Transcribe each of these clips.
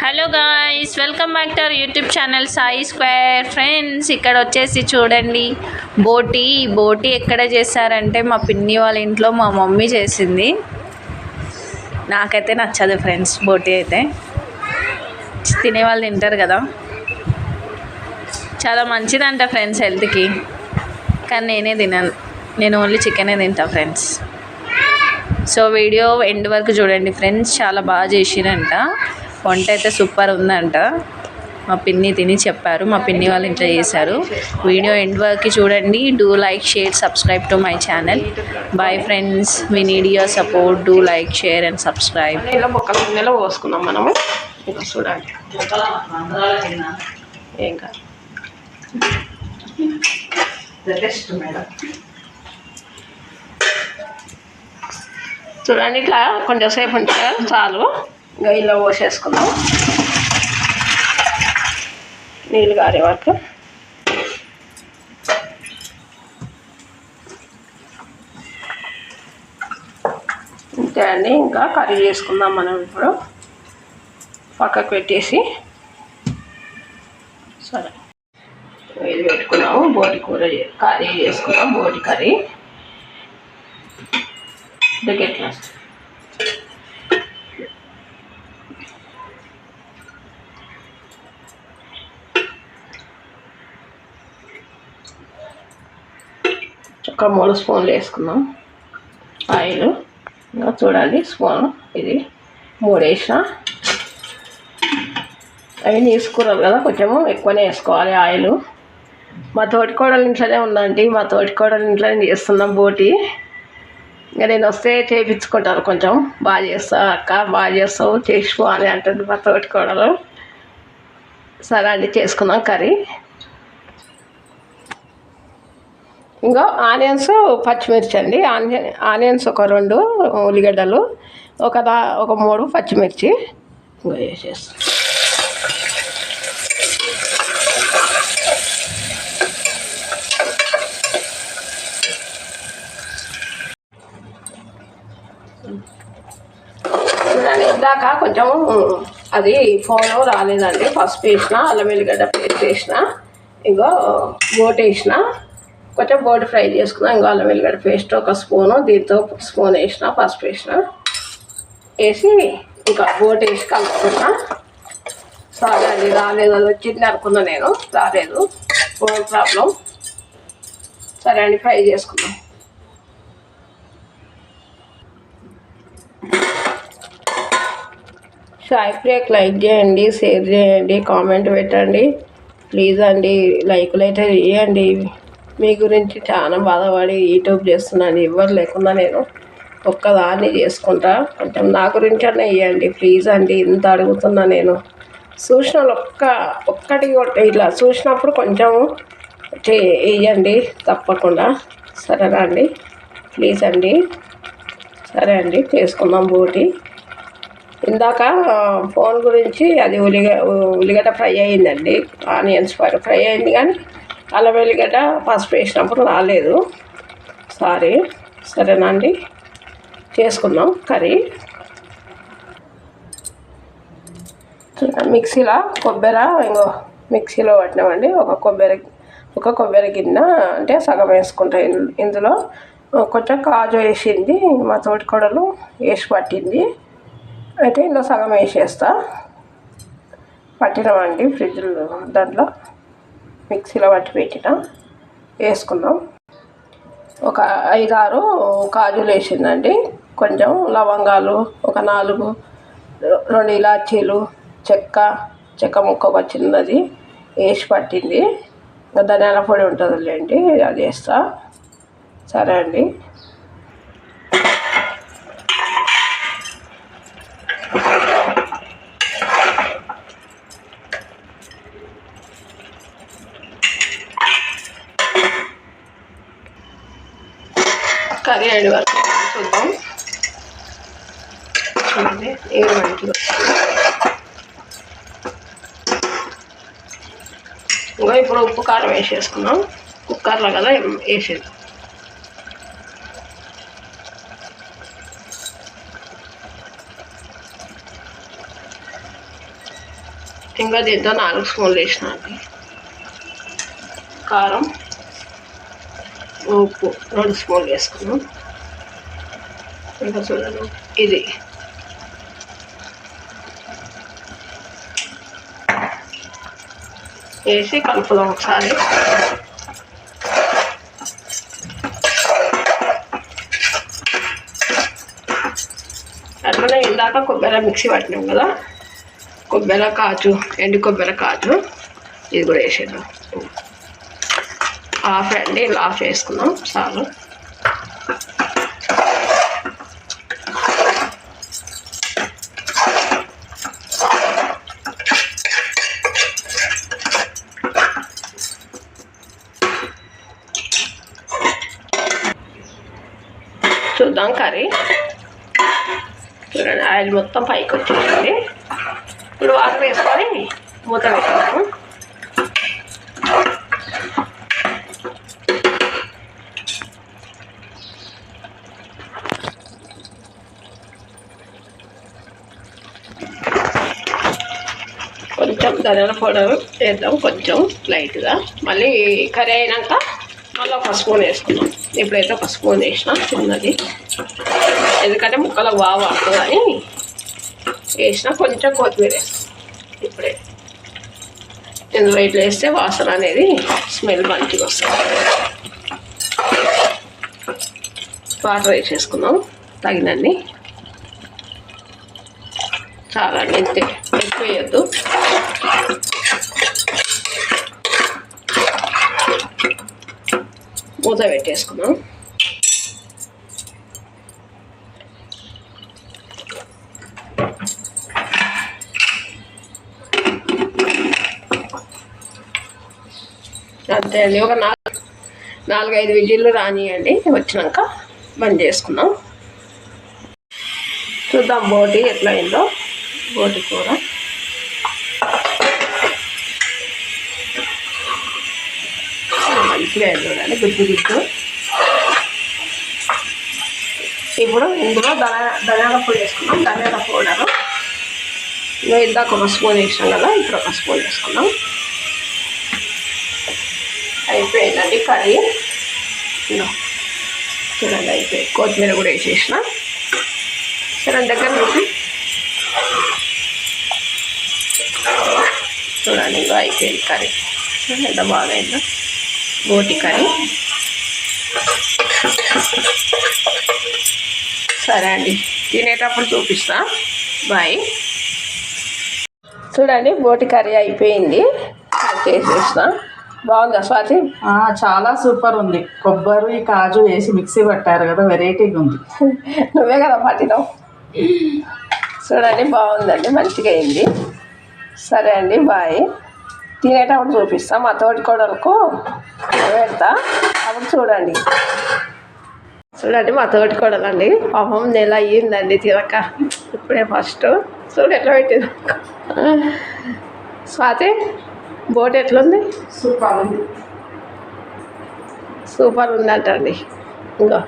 Hello guys, welcome back to our YouTube channel Sai square. Friends, ఇక్కడ వచ్చేసి చూడండి బోటీ ఎక్కడ చేశారంటే మా పిన్ని వాళ్ళ ఇంట్లో మా మమ్మీ చేసింది. నాకైతే నచ్చదు ఫ్రెండ్స్, బోటీ అయితే తినేవాళ్ళు తింటారు కదా, చాలా మంచిదంట ఫ్రెండ్స్ హెల్త్కి. కానీ నేనే తినను, నేను ఓన్లీ చికెనే తింటా ఫ్రెండ్స్. సో వీడియో ఎండ్ వరకు చూడండి ఫ్రెండ్స్, చాలా బాగా చేసిరంట. వంట అయితే సూపర్ ఉందంట. మా పిన్ని తిని చెప్పారు, మా పిన్ని వాళ్ళు ఇంట్లో చేశారు. వీడియో ఎండ్ వరకు చూడండి. Do like, share, subscribe to my channel. Bye friends, we need your support. Do like, share and subscribe. ఇలా బొక్కలు పోసుకున్నాం మనము. ఇంకా చూడండి, ఏం కాదు చూడండి. ఇట్లా కొంచెం సేపు ఉంటే చాలు. ఇంకా ఇలా పోసేసుకుందాం నీళ్ళు కారే వరకు. అంతే అండి. ఇంకా కర్రీ చేసుకుందాం మనం. ఇప్పుడు పక్కకు పెట్టేసి సరే ఇది పెట్టుకున్నాము. బోటి కూర కర్రీ చేసుకున్నాం. బోటి కర్రీ ఎట్లా ఒక 3 స్పూన్లు వేసుకున్నాం ఆయిల్. ఇంకా చూడండి, స్పూన్ ఇది 3 వేసిన. అవి తీసుకురారు కదా, కొంచెము ఎక్కువనే వేసుకోవాలి ఆయిల్. మా తోటికోడలు ఇంట్లోనే ఉందండి, మా తోటికోడలు ఇంట్లోనే చేస్తున్నాం బోటి. ఇంకా నేను వస్తే చేయించుకుంటారు, కొంచెం బాగా చేస్తావు అక్క, బాగా చేస్తావు, చేసుకో అని అంటుంది మా తోటికోడలు. సరే అండి, చేసుకున్నాం కర్రీ. ఇంకో ఆనియన్స్, పచ్చిమిర్చి అండి. ఆనియన్స్ ఒక 2 ఉల్లిగడ్డలు, ఒక 3 పచ్చిమిర్చి ఇంకో వేసేస్తాం. ఇందాక కొంచెం అది ఫోన్ రాలేదండి. పసుపు వేసిన, అల్లం వెల్లిగడ్డ పేస్ట్ వేసిన, ఇంకో బోటి వేసిన, కొంచెం బోటి ఫ్రై చేసుకున్నా. ఇంకో అల్లం వెల్లిగడ్డ పేస్ట్ ఒక స్పూను, దీంతో స్పూన్ వేసిన, పసుపు వేసిన, వేసి ఇంకా బోటి వేసి కలుపుకున్నా. సరే అండి, రాలేదు, అది వచ్చింది అనుకున్నా నేను, రాలేదు, ఫోన్ ప్రాబ్లం. సరే అండి, ఫ్రై చేసుకున్నాం. సాయి ప్రియకి లైక్ చేయండి, షేర్ చేయండి, కామెంట్ పెట్టండి ప్లీజ్ అండి. లైకులు అయితే చేయండి. మీ గురించి చాలా బాధపడి యూట్యూబ్ చేస్తున్నాను. ఎవరు లేకుండా నేను ఒక్కదాన్ని చేసుకుంటా. కొంచెం నా గురించి అన్న ఇవ్వండి ప్లీజ్ అండి. ఇంత అడుగుతున్నా నేను. చూసిన ఒక్కటి ఇట్లా చూసినప్పుడు కొంచెం వేయండి తప్పకుండా, సరేనా అండి? ప్లీజ్ అండి. సరే అండి, చేసుకుందాం బోటి. ఇందాక ఫోన్ గురించి అది ఉల్లిగడ్డ ఫ్రై అయ్యిందండి, ఆనియన్స్ ఫ్రై అయింది, కానీ అల్లం వెల్లిగడ్డ పసుపు వేసినప్పుడు రాలేదు, సారీ. సరేనా అండి, చేసుకుందాం కర్రీ. మిక్సీలో ఇంకో మిక్సీలో పట్టినామండి. ఒక కొబ్బరి గిన్నె అంటే సగం వేసుకుంటా. ఇందులో కొంచెం కాజు వేసింది మా తోటికోడలు, వేసి పట్టింది. అయితే ఇందులో సగం వేసేస్తా. పట్టినామండి ఫ్రిడ్జ్లో, దాంట్లో మిక్సీలో పట్టి పెట్టిన వేసుకున్నాం. ఒక 5-6 కాజులు వేసిందండి, కొంచెం లవంగాలు, ఒక 4, 2 ఇలాచీలు, చెక్క ముక్క ఒక చిన్నది వేసి పట్టింది. ఇంకా ధనియాల పొడి ఉంటుందిలేండి, అది వేస్తా. సరే అండి. కర్రీ అయిన వరకు చూద్దాం. చూడండి, ఏడు గంటలు. ఇంకా ఇప్పుడు ఉప్పు కారం వేసేసుకున్నాం. కుక్కర్లో కదా వేసేది. ఇంకా దీంతో 4 స్పూన్లు వేసిన అండి. కారం, ఉప్పు 2 స్పూన్లు వేసుకున్నాం. ఇంకా చూడండి ఇది వేసి కలుపుదాం ఒకసారి. అట్లనే ఇందాక కొబ్బరి మిక్సీ పట్టినాం కదా, కొబ్బరి కాజు, ఎండు కొబ్బరి కాజు ఇది కూడా వేసేద్దాం. హాఫ్ అండి, ఇలా హాఫ్ వేసుకుందాం చాలు. చూద్దాం కర్రీ. చూడండి ఆయిల్ మొత్తం పైకి వచ్చేసింది. ఇప్పుడు వాటర్ వేసుకొని మూత పెట్టాము. కొంచెం ధనియాల పౌడర్ వేద్దాం, కొంచెం లైట్గా. మళ్ళీ కర్రీ అయినాక మళ్ళీ 1 స్పూన్ వేసుకున్నాం. ఇప్పుడైతే 1 స్పూన్ వేసిన చిన్నది, ఎందుకంటే ముక్కలకు బాగా పడుతుందని వేసిన. కొంచెం కొత్తిమీర వేస్తాం ఇప్పుడే. ఇందులో ఇట్లా వేస్తే వాసన అనేది స్మెల్ మంచిగా వస్తుంది. వాటర్ వేసేసుకుందాం తగినన్ని. చాలా ఇంతే, ఎక్కువ వేయద్దు. మూత పెట్టేసుకున్నాం. అంతే అండి, ఒక 4-5 విజిల్లు రానియండి. వచ్చినాక బంద్ చేసుకుందాం. చూద్దాం బోటి ఎట్లా అయిందో. బోటి కూర మంచిగా చూడండి, గుడ్డు. ఇప్పుడు ఇందులో ధనియాల పొడి వేసుకున్నాం. ధనియాల పౌడరు ఇందాక 1 స్పూన్ వేసినాం కదా, ఇప్పుడు 1 స్పూన్ వేసుకున్నాం. అయిపోయిందండి కర్రీ. చూడండి అయిపోయి కొత్తిమీర కూడా వేసేసిన. చూడండి దగ్గర చూసి చూడండి, ఇంకా అయిపోయింది కర్రీ. ఎంత బాగా అయిందో బోటి కర్రీ. సరే అండి, తినేటప్పుడు చూపిస్తా. బాయ్. చూడండి బోటి కర్రీ అయిపోయింది, చేసేసిన. బాగుందా స్వాతి? చాలా సూపర్ ఉంది. కొబ్బరి కాజు వేసి మిక్సీ పట్టారు కదా, వెరైటీగా ఉంది. నువ్వే కదా పట్టినావు. చూడండి బాగుందండి, మంచిగా అయింది. సరే అండి బాయ్. తినేటప్పుడు చూపిస్తా. మా తోటి కోడలకు పెడతా, అప్పుడు చూడండి. చూడండి మా తోటి కోడలండి, పాపం నెల అయ్యిందండి తినక. ఇప్పుడే ఫస్ట్. చూడు ఎట్లా పెట్టింది స్వాతి. బోట్ ఎట్లుంది? సూపర్ ఉంది. సూపర్ ఉందంటండి. ఇంకా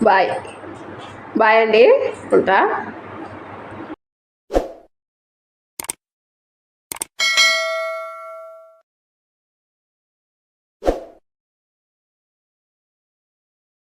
బాయ్. బాయ్ అండి, ఉంటా.